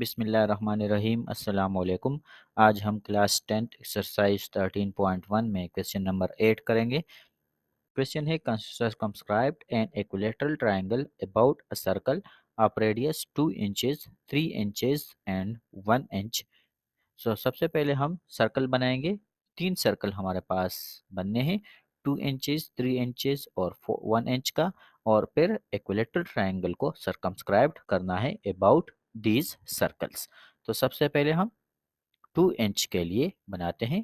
बिस्मिल्लाहिर्रहमानिर्रहीम अस्सलाम वालेकुम। आज हम क्लास 10th एक्सरसाइज 13.1 में क्वेश्चन नंबर 8 करेंगे। क्वेश्चन है circumscribe an equilateral triangle about a circle of radius 2 inches 3 inches and 1 inch. सबसे पहले हम सर्कल बनाएंगे। 3 सर्कल हमारे पास बनने हैं, 2 इंचेस 3 इंचेस और 1 इंच का। और फिर इक्विलेटरल ट्रायंगल को सरकमस्क्राइब करना है अबाउट दीज सर्कल्स। तो सबसे पहले हम 2 इंच के लिए बनाते हैं।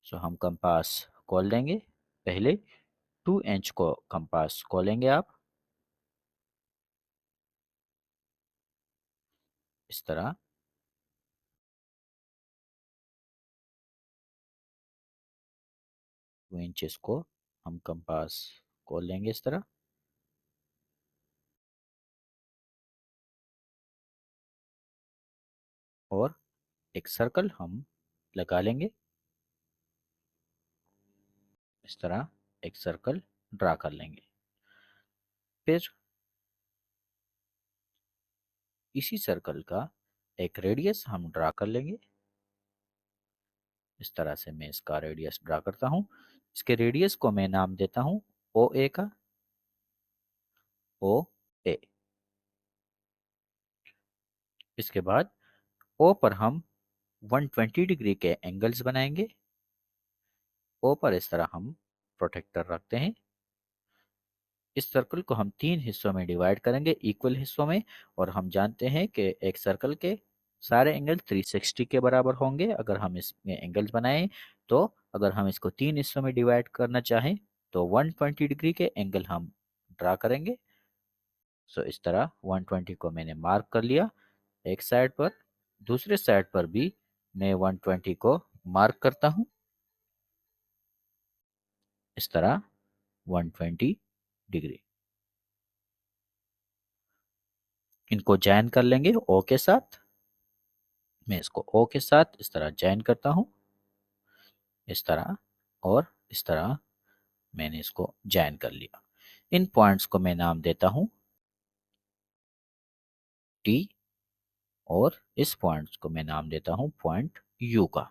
हम कंपास खोल देंगे। पहले 2 इंच को कंपास खोलेंगे आप इस तरह। 2 इंचेस को हम कंपास खोल लेंगे इस तरह। और एक सर्कल हम लगा लेंगे इस तरह। एक सर्कल ड्रा कर लेंगे। फिर इसी सर्कल का एक रेडियस हम ड्रा कर लेंगे। इस तरह से मैं इसका रेडियस ड्रा करता हूँ। इसके रेडियस को मैं नाम देता हूँ ओ ए का, ओ ए। इसके बाद ओ पर हम 120 डिग्री के एंगल्स बनाएंगे। ओ पर इस तरह हम प्रोटेक्टर रखते हैं। इस सर्कल को हम 3 हिस्सों में डिवाइड करेंगे, इक्वल हिस्सों में। और हम जानते हैं कि एक सर्कल के सारे एंगल 360 के बराबर होंगे अगर हम इसमें एंगल्स बनाएं। तो अगर हम इसको 3 हिस्सों में डिवाइड करना चाहें तो 120 डिग्री के एंगल हम ड्रा करेंगे। इस तरह 120 को मैंने मार्क कर लिया एक साइड पर। दूसरे साइड पर भी मैं 120 को मार्क करता हूं इस तरह 120 डिग्री। इनको जॉइन कर लेंगे ओ के साथ। मैं इसको ओ के साथ इस तरह जॉइन करता हूं इस तरह। और इस तरह मैंने इसको जॉइन कर लिया। इन पॉइंट्स को मैं नाम देता हूं टी। और इस पॉइंट्स को मैं नाम देता हूं पॉइंट यू का।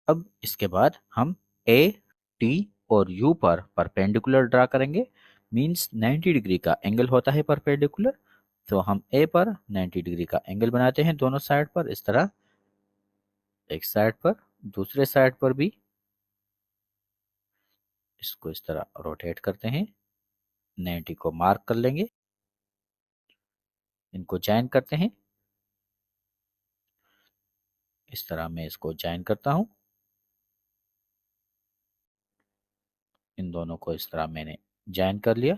अब इसके बाद हम ए टी और यू पर परपेंडिकुलर ड्रा करेंगे। मींस 90 डिग्री का एंगल होता है परपेंडिकुलर। तो हम ए पर 90 डिग्री का एंगल बनाते हैं दोनों साइड पर इस तरह। एक साइड पर, दूसरे साइड पर भी इसको इस तरह रोटेट करते हैं। 90 को मार्क कर लेंगे। इनको जॉइन करते हैं इस तरह। मैं इसको जॉइन करता हूं। इन दोनों को इस तरह मैंने जॉइन कर लिया।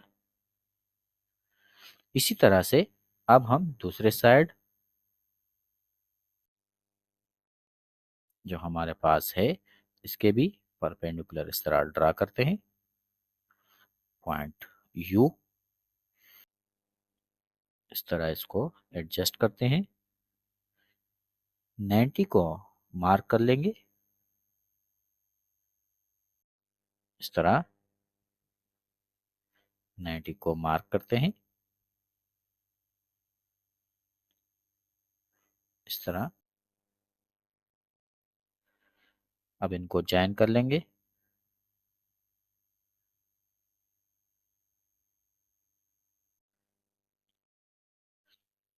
इसी तरह से अब हम दूसरे साइड जो हमारे पास है इसके भी परपेंडिकुलर इस तरह ड्रा करते हैं पॉइंट यू। इस तरह इसको एडजस्ट करते हैं। 90 को मार्क कर लेंगे इस तरह। 90 को मार्क करते हैं इस तरह। अब इनको जॉइन कर लेंगे।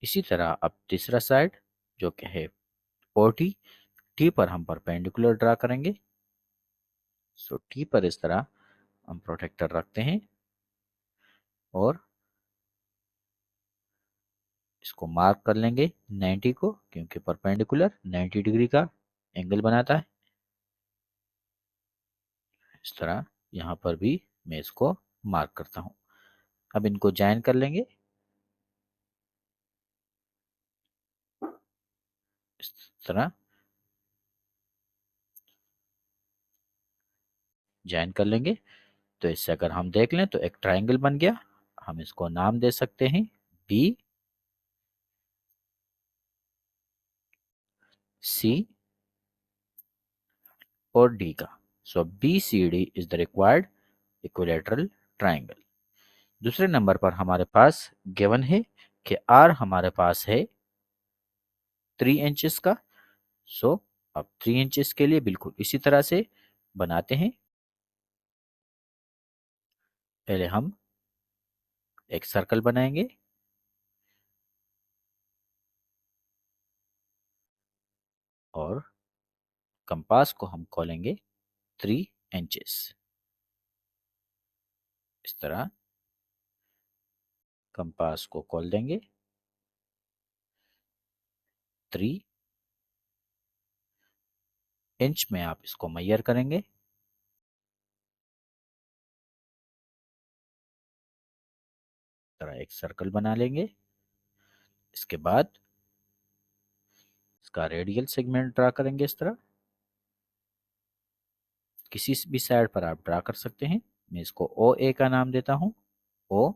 इसी तरह अब तीसरा साइड जो कि है ओ टी। टी पर हम परपेंडिकुलर ड्रा करेंगे। टी पर इस तरह हम प्रोटेक्टर रखते हैं। और इसको मार्क कर लेंगे 90 को, क्योंकि परपेंडिकुलर 90 डिग्री का एंगल बनाता है इस तरह। यहाँ पर भी मैं इसको मार्क करता हूँ। अब इनको जॉइन कर लेंगे इस तरह। जॉइन कर लेंगे। तो इससे अगर हम देख लें तो एक ट्राइंगल बन गया। हम इसको नाम दे सकते हैं बी सी और डी का। So B C D is the required equilateral triangle. दूसरे नंबर पर हमारे पास गिवन है कि आर हमारे पास है 3 इंचेस का। सो अब 3 इंचेस के लिए बिल्कुल इसी तरह से बनाते हैं। पहले हम एक सर्कल बनाएंगे और कंपास को हम खोलेंगे 3 इंचेस। इस तरह कंपास को खोल देंगे 3 इंच में आप इसको मेजर करेंगे। तरह एक सर्कल बना लेंगे। इसके बाद इसका रेडियल सेगमेंट ड्रा करेंगे इस तरह। किसी भी साइड पर आप ड्रा कर सकते हैं। मैं इसको ओ ए का नाम देता हूं। ओ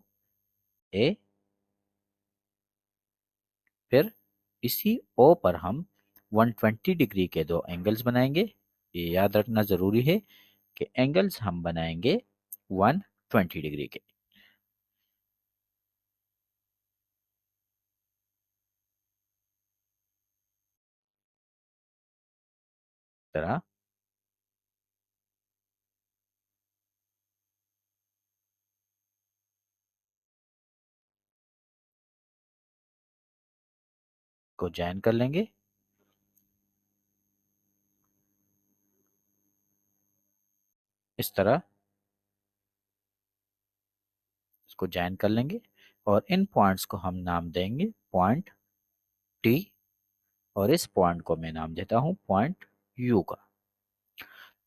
ए। फिर इसी ओ पर हम 120 डिग्री के दो एंगल्स बनाएंगे। ये याद रखना जरूरी है कि एंगल्स हम बनाएंगे 120 डिग्री के। तरह को ज्वाइन कर लेंगे। इस तरह इसको ज्वाइन कर लेंगे और इन पॉइंट्स को हम नाम देंगे पॉइंट टी और इस पॉइंट को मैं नाम देता हूं पॉइंट यू का।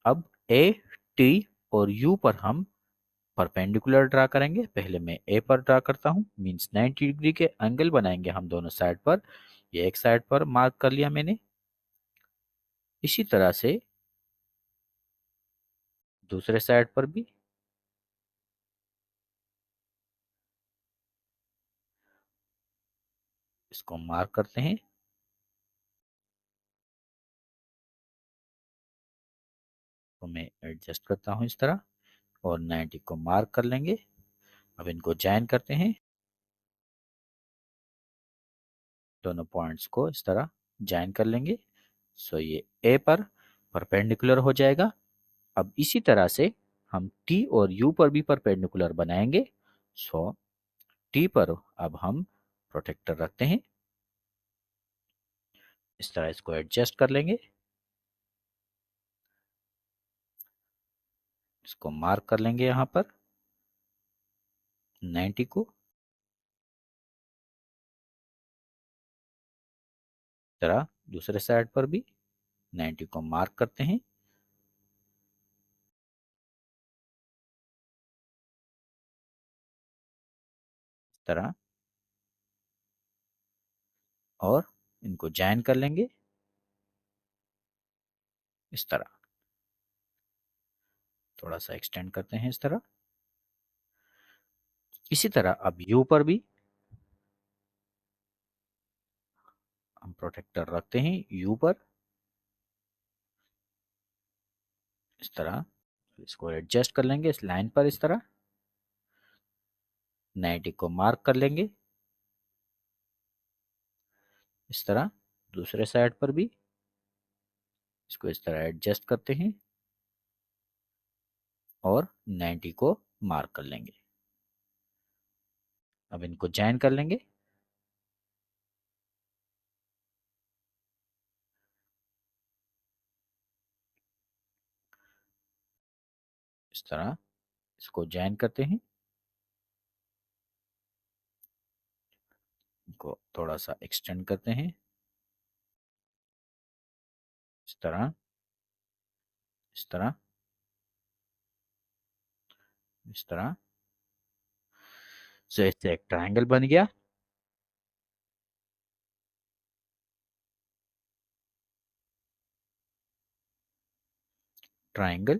अब ए टी और यू पर हम परपेंडिकुलर ड्रा करेंगे। पहले मैं ए पर ड्रा करता हूं। मींस 90 डिग्री के एंगल बनाएंगे हम दोनों साइड पर। ये एक साइड पर मार्क कर लिया मैंने। इसी तरह से दूसरे साइड पर भी इसको मार्क करते हैं। तो मैं एडजस्ट करता हूं इस तरह और 90 को मार्क कर लेंगे। अब इनको ज्वाइन करते हैं। दोनों पॉइंट्स को इस तरह ज्वाइन कर लेंगे। सो ये ए पर परपेंडिकुलर हो जाएगा। अब इसी तरह से हम टी और यू पर भी परपेंडिकुलर बनाएंगे। सो टी पर अब हम प्रोटेक्टर रखते हैं। इस तरह इसको एडजस्ट कर लेंगे। इसको मार्क कर लेंगे यहाँ पर 90 को। तरह दूसरे साइड पर भी 90 को मार्क करते हैं। इस तरह और इनको ज्वाइन कर लेंगे इस तरह। थोड़ा सा एक्सटेंड करते हैं इस तरह। इसी तरह अब यू पर भी हम प्रोटेक्टर रखते हैं यू पर। इस तरह इसको एडजस्ट कर लेंगे इस लाइन पर इस तरह। 90 को मार्क कर लेंगे इस तरह। दूसरे साइड पर भी इसको इस तरह एडजस्ट करते हैं और 90 को मार्क कर लेंगे। अब इनको ज्वाइन कर लेंगे इस तरह। इसको ज्वाइन करते हैं। इनको थोड़ा सा एक्सटेंड करते हैं इस तरह। इस तरह इस तरह। सो इससे एक ट्रायंगल बन गया। ट्रायंगल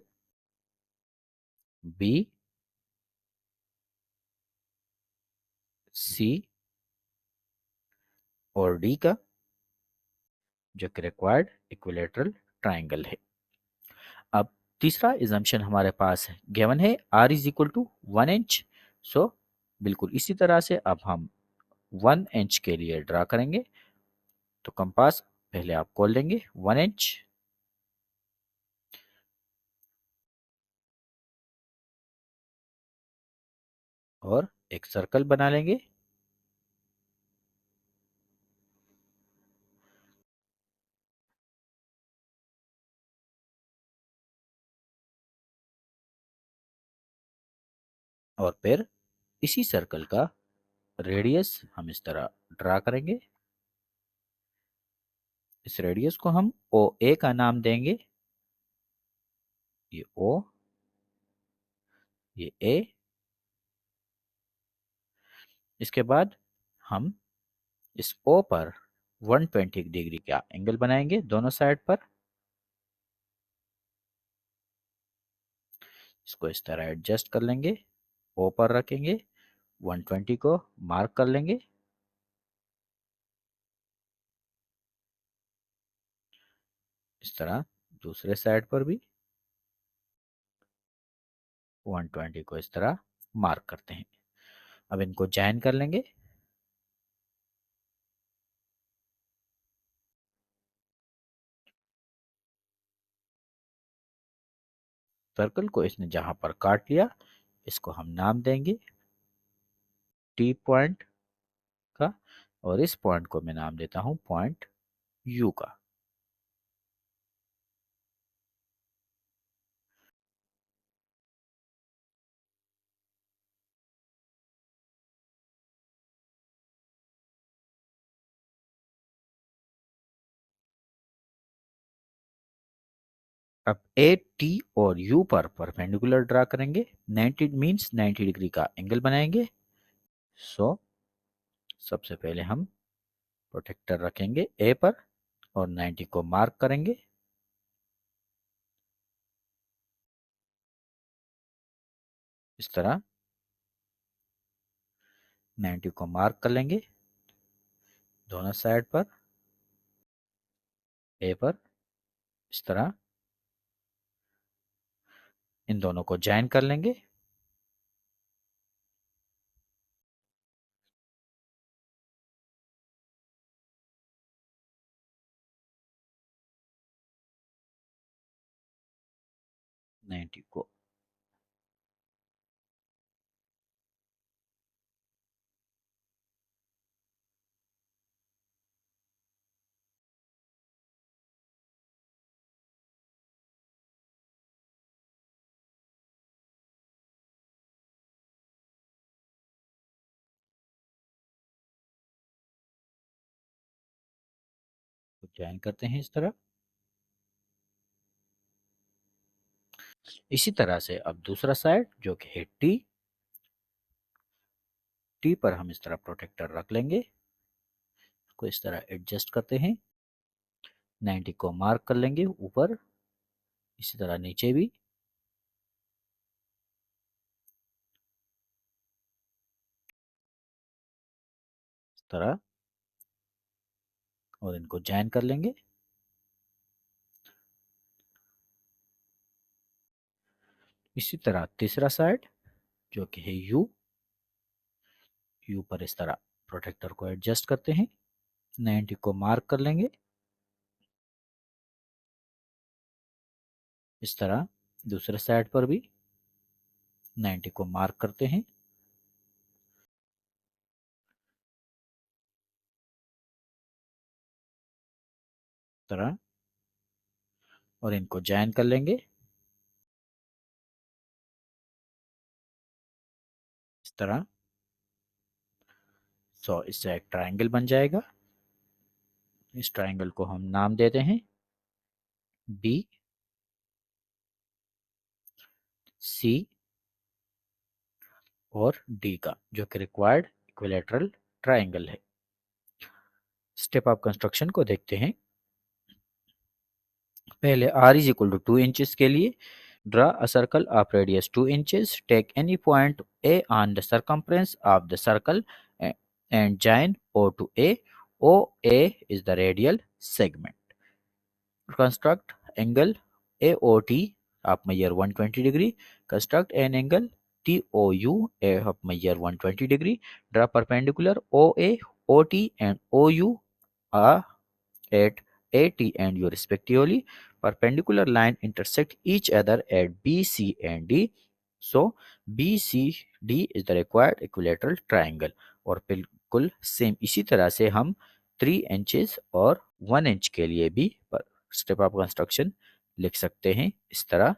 बी सी और डी का, जो कि रिक्वायर्ड इक्विलेटरल ट्राइंगल है। अब तीसरा इजम्पशन हमारे पास है, गिवन है r is equal to 1 inch. So बिल्कुल इसी तरह से अब हम 1 इंच के लिए ड्रा करेंगे। तो कंपास पहले आप खोल लेंगे 1 इंच, और एक सर्कल बना लेंगे। और फिर इसी सर्कल का रेडियस हम इस तरह ड्रा करेंगे। इस रेडियस को हम ओ ए का नाम देंगे। ये ओ, ये ए। इसके बाद हम इस ओ पर 120 डिग्री का एंगल बनाएंगे दोनों साइड पर। इसको इस तरह एडजस्ट कर लेंगे, ओ पर रखेंगे, 120 को मार्क कर लेंगे। इस तरह दूसरे साइड पर भी 120 को इस तरह मार्क करते हैं। अब इनको जॉइन कर लेंगे। सर्कल को इसने जहां पर काट लिया, इसको हम नाम देंगे टी पॉइंट का, और इस पॉइंट को मैं नाम देता हूं पॉइंट यू का। अब ए टी और यू पर परपेंडिकुलर ड्रा करेंगे। 90 मीन्स 90 डिग्री का एंगल बनाएंगे। सो सबसे पहले हम प्रोटेक्टर रखेंगे ए पर और 90 को मार्क करेंगे। इस तरह 90 को मार्क कर लेंगे दोनों साइड पर, ए पर। इस तरह इन दोनों को जॉइन कर लेंगे। नाइन्टी को जॉइन करते हैं इस तरह। इसी तरह से अब दूसरा साइड जो कि है टी, टी पर हम इस तरह प्रोटेक्टर रख लेंगे। इसको इस तरह एडजस्ट करते हैं, 90 को मार्क कर लेंगे ऊपर, इसी तरह नीचे भी। इस तरह और इनको जॉइन कर लेंगे। इसी तरह तीसरा साइड जो कि है यू, यू पर इस तरह प्रोटेक्टर को एडजस्ट करते हैं, 90 को मार्क कर लेंगे। इस तरह दूसरे साइड पर भी 90 को मार्क करते हैं। इस तरह और इनको जॉइन कर लेंगे इस तरह। सो इससे एक ट्रायंगल बन जाएगा। इस ट्रायंगल को हम नाम देते हैं बी सी और डी का, जो कि रिक्वायर्ड इक्विलेटरल ट्रायंगल है। स्टेप ऑफ कंस्ट्रक्शन को देखते हैं। पहले r is equal to 2 inches के लिए Draw a circle of radius 2 inches. Take any point A on the circumference of the circle and join O to A. OA is the radial segment. Construct angle AOT of measure 120 degree. Construct an angle TOU of measure 120 degree. Draw perpendicular OA, OT and OU are at AT and U respectively. Perpendicular line intersect each other at B, C and D. So BCD is the required equilateral triangle. और बिल्कुल same इसी तरह से हम 3 inches और 1 inch के लिए भी स्टेप ऑफ कंस्ट्रक्शन लिख सकते हैं इस तरह